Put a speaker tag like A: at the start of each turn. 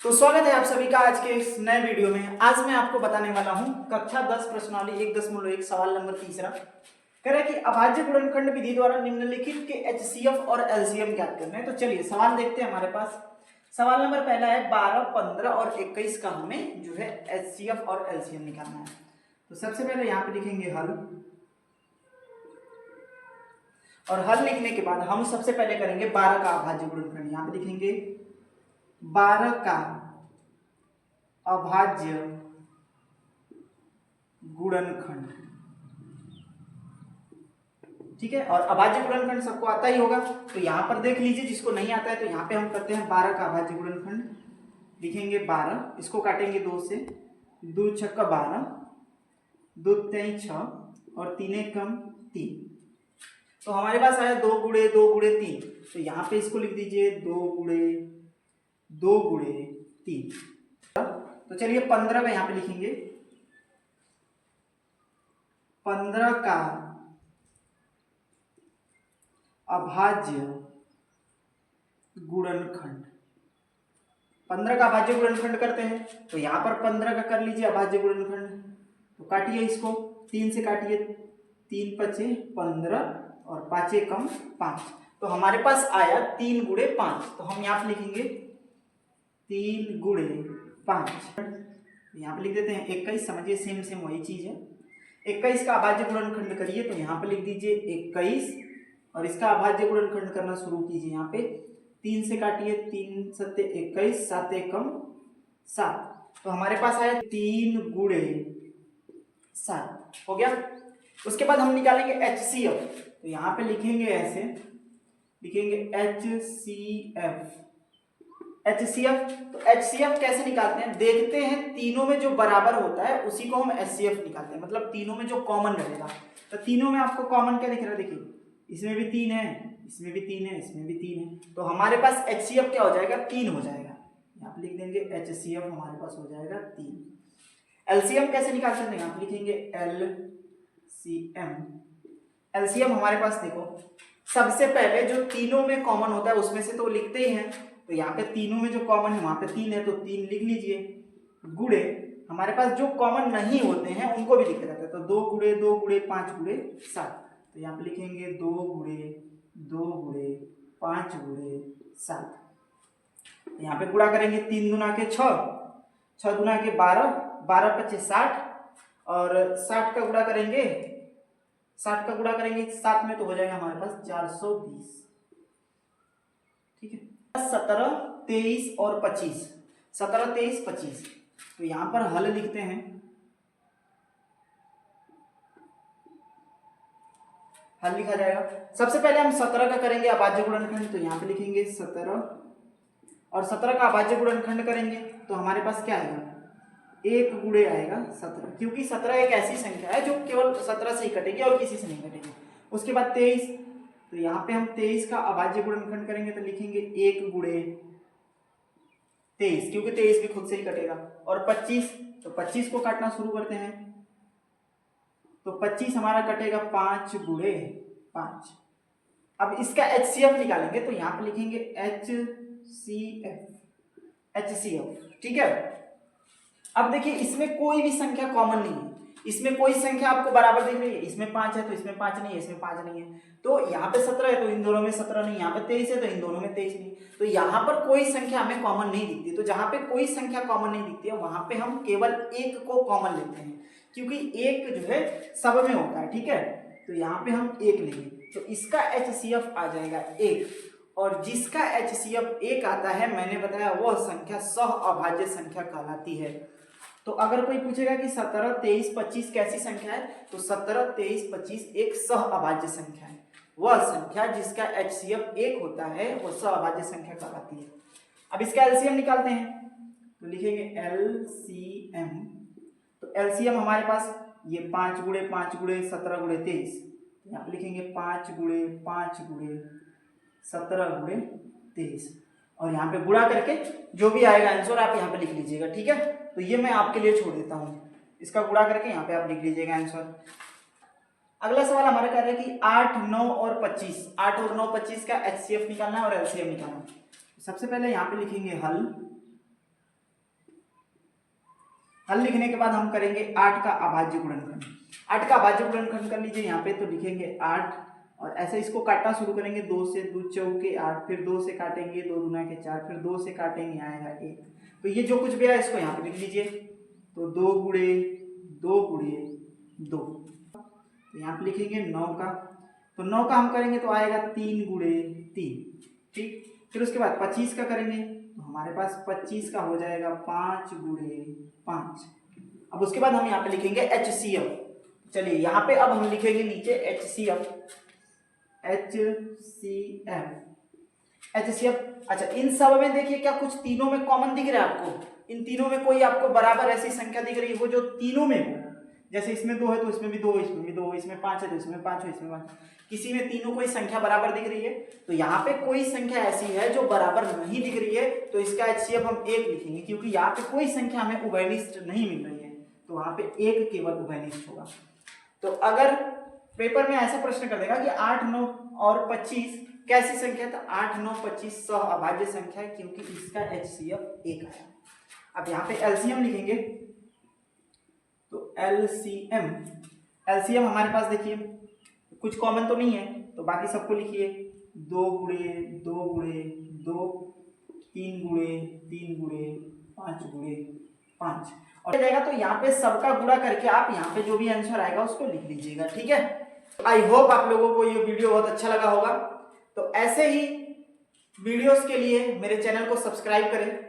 A: तो स्वागत है आप सभी का आज के इस नए वीडियो में। आज मैं आपको बताने वाला हूं कक्षा 10 प्रश्नावली 1.1 सवाल नंबर 3 कह रहा है कि अभाज्य गुणनखंड विधि द्वारा निम्नलिखित के एचसीएफ और एलसीएम ज्ञात करना है। तो चलिए सवाल देखते हैं। हमारे पास सवाल नंबर पहला है 12, 15 और 21 का हमें जो है एचसीएफ और एलसीएम निकालना है। तो सबसे पहले यहाँ पे लिखेंगे हल, और हल लिखने के बाद हम सबसे पहले करेंगे 12 का अभाज्य गुणनखंड। यहाँ पे लिखेंगे 12 का अभाज्य गुणनखंड, ठीक है। और अभाज्य गुणनखंड सबको आता ही होगा, तो यहां पर देख लीजिए, जिसको नहीं आता है तो यहां पे हम करते हैं 12 का अभाज्य गुणनखंड। लिखेंगे 12, इसको काटेंगे 2 से, 2 छक्का 12, 2 तेई 6 और 3 एकम 3। तो हमारे पास आया 2 गुणे 2 गुणे 3। तो यहाँ पे इसको लिख दीजिए 2 गुणे 2 गुणे 3। तो चलिए 15 का यहाँ पे लिखेंगे 15 का अभाज्य गुणनखंड। 15 का अभाज्य गुणनखंड करते हैं तो यहाँ पर 15 का कर लीजिए अभाज्य गुणनखंड। तो काटिए इसको, 3 से काटिए, 3 पचे 15 और 5 एकम 5। तो हमारे पास आया 3 गुणे 5। तो हम यहाँ पे लिखेंगे 3 गुणे 5। यहाँ पे लिख देते हैं 21। समझिए सेम वही चीज है। 21 का अभाज्य गुणनखंड करिए तो यहाँ पे लिख दीजिए 21, और इसका अभाज्य गुणनखंड करना शुरू कीजिए। यहाँ पे 3 से काटिए, 3 सत्ते 21, 7 एकम 7। तो हमारे पास आया 3 गुणे 7 हो गया। उसके बाद हम निकालेंगे एचसीएफ। तो यहाँ पे लिखेंगे ऐसे, लिखेंगे एचसीएफ। एचसीएफ, तो एचसीएफ कैसे निकालते हैं देखते हैं। तीनों में जो बराबर होता है उसी को हम एचसीएफ निकालते हैं, मतलब तीनों में जो कॉमन रहेगा। तो तीनों में आपको कॉमन क्या दिख रहा है, देखिए इसमें भी 3 है, इसमें भी 3 है, इसमें भी 3 है। तो हमारे पास एचसीएफ क्या हो जाएगा, 3 हो जाएगा। यहाँ पे लिख देंगे एचसीएफ हमारे पास हो जाएगा 3। एलसीएम कैसे निकालते हैं, यहाँ पे लिखेंगे एलसीएम। एलसीएम हमारे पास देखो, सबसे पहले जो तीनों में कॉमन होता है उसमें से तो लिखते ही हैं। तो यहाँ पे तीनों में जो कॉमन है वहां पे 3 है, तो 3 लिख लीजिए। गुणे हमारे पास जो कॉमन नहीं होते हैं उनको भी लिखा जाता है। तो 2 गुणे 2 गुणे 5 गुणे 7। तो यहाँ पे लिखेंगे 2 गुणे 2 गुणे 5 गुणे 7। यहाँ पे गुणा करेंगे, 3 दुना के 6, 6 दुना के 12, 12 पचे 60, और 60 का गुणा करेंगे, 60 का गुणा करेंगे 7 में तो हो जाएगा हमारे पास 420, ठीक है। 17, 23 और 25, 17, 23, 25। तो यहां पर हल लिखते हैं। हल लिखा जाएगा, सबसे पहले हम 17 का करेंगे अभाज्य गुणनखंड। तो यहाँ पे लिखेंगे 17, और 17 का अभाज्य गुणनखंड करेंगे तो हमारे पास क्या आएगा, 1 गुणे आएगा 17, क्योंकि 17 एक ऐसी संख्या है जो केवल 17 से ही कटेगी और किसी से नहीं कटेगी। उसके बाद 23, तो यहाँ पे हम 23 का अभाज्य गुणनखंड करेंगे तो लिखेंगे 1 गुणे 23, क्योंकि 23 भी खुद से ही कटेगा। और 25, तो 25 को काटना शुरू करते हैं। तो 25 हमारा कटेगा 5 गुणे 5। अब इसका एचसीएफ निकालेंगे तो यहाँ पे लिखेंगे एचसीएफ, एचसीएफ, ठीक है। अब देखिए इसमें कोई भी संख्या कॉमन नहीं है, इसमें कोई संख्या आपको बराबर दिख रही है। इसमें 5 है तो इसमें 5 नहीं है, इसमें 5 नहीं है। तो यहाँ पे 17 है तो इन दोनों में 17 नहीं, यहाँ पे 23 है तो इन दोनों में 23 नहीं। तो यहाँ पर कोई संख्या हमें कॉमन नहीं दिखती। तो जहाँ पे कोई संख्या कॉमन नहीं दिखती है वहां पे हम केवल एक को कॉमन लेते हैं, क्योंकि एक जो है सब में होता है, ठीक है। तो यहाँ पे हम 1 लेंगे, तो इसका एचसीएफ आ जाएगा 1। और जिसका एचसीएफ 1 आता है, मैंने बताया वह संख्या सह अभाज्य संख्या कहलाती है। तो अगर कोई पूछेगा कि 17, 23, 25 कैसी संख्या है, तो 17, 23, 25 एक सह अभाज्य संख्या है। वह संख्या जिसका एचसीएफ 1 होता है वह सह अभाज्य संख्या कहलाती है। अब इसका एलसीएम निकालते हैं तो लिखेंगे एलसीएम। तो एलसीएम हमारे पास ये 5 गुणे 5 गुणे 17 गुणे 23। यहाँ पे लिखेंगे 5 गुणे 5 गुणे 17 गुणे 23, और यहाँ पे गुणा करके जो भी आएगा आंसर आप यहाँ पे लिख लीजिएगा, ठीक है। तो ये मैं आपके लिए छोड़ देता हूँ, इसका गुणा करके यहाँ पे आप लिख लीजिएगा आंसर। अगला सवाल हमारा कह रहा है कि 8, 9 और 25, 8 और 9, 25 का एचसीएफ निकालना है और एलसीएम निकालना है। सबसे पहले यहाँ पे लिखेंगे हल, हल लिखने के बाद हम करेंगे 8 का अभाज्य गुणनखंड। 8 का अभाज्य गुणनखंड कर लीजिए यहाँ पे, तो लिखेंगे 8 और ऐसे इसको काटना शुरू करेंगे। 2 से 2 चौके 8, फिर 2 से काटेंगे 2 दूना के 4, फिर 2 से काटेंगे आएगा 1। तो ये जो कुछ भी है इसको यहाँ पे लिख लीजिए। तो 2 गुणे 2 गुणे 2, तो यहाँ पे लिखेंगे 9 का। तो 9 का हम करेंगे तो आएगा 3 गुणे 3, ठीक। फिर उसके बाद 25 का करेंगे तो हमारे पास 25 का हो जाएगा 5 गुणे 5। अब उसके बाद हम यहाँ पे लिखेंगे HCF। चलिए यहाँ पे अब हम लिखेंगे नीचे HCF। अच्छा, इन सब में देखिए क्या कुछ तीनों में कॉमन दिख रहा है आपको? इन तीनों में कोई आपको बराबर ऐसी संख्या दिख रही है वो जो तीनों में हो? जैसे इसमें 2 है तो इसमें भी 2, इसमें भी 2, इसमें 5 है तो इसमें 5 है, इसमें 5। किसी में तीनों कोई संख्या बराबर दिख रही है? तो यहाँ पे कोई संख्या ऐसी है जो बराबर नहीं दिख रही है, तो इसका HCF हम 1 लिखेंगे, क्योंकि यहाँ पे कोई संख्या हमें उभयनिष्ठ नहीं मिल रही है, तो वहां पे 1 केवल उभयनिष्ठ होगा। तो अगर पेपर में ऐसा प्रश्न कर देगा कि 8, 9 और 25 कैसी संख्या है, तो 8, 9, 25 सह अभाज्य संख्या है, क्योंकि इसका HCF 1 आया। अब यहाँ पे LCM लिखेंगे, तो LCM हमारे पास देखिए कुछ कॉमन तो नहीं है, तो बाकी सबको लिखिए। 2 गुणे 2 गुणे 2, 3 गुणे 3 गुणे 5 गुणे 5 और जाएगा। तो यहाँ पे सबका गुणा करके आप यहाँ पे जो भी आंसर आएगा उसको लिख लीजिएगा, ठीक है। आई होप आप लोगों को ये वीडियो बहुत अच्छा लगा होगा। तो ऐसे ही वीडियोस के लिए मेरे चैनल को सब्सक्राइब करें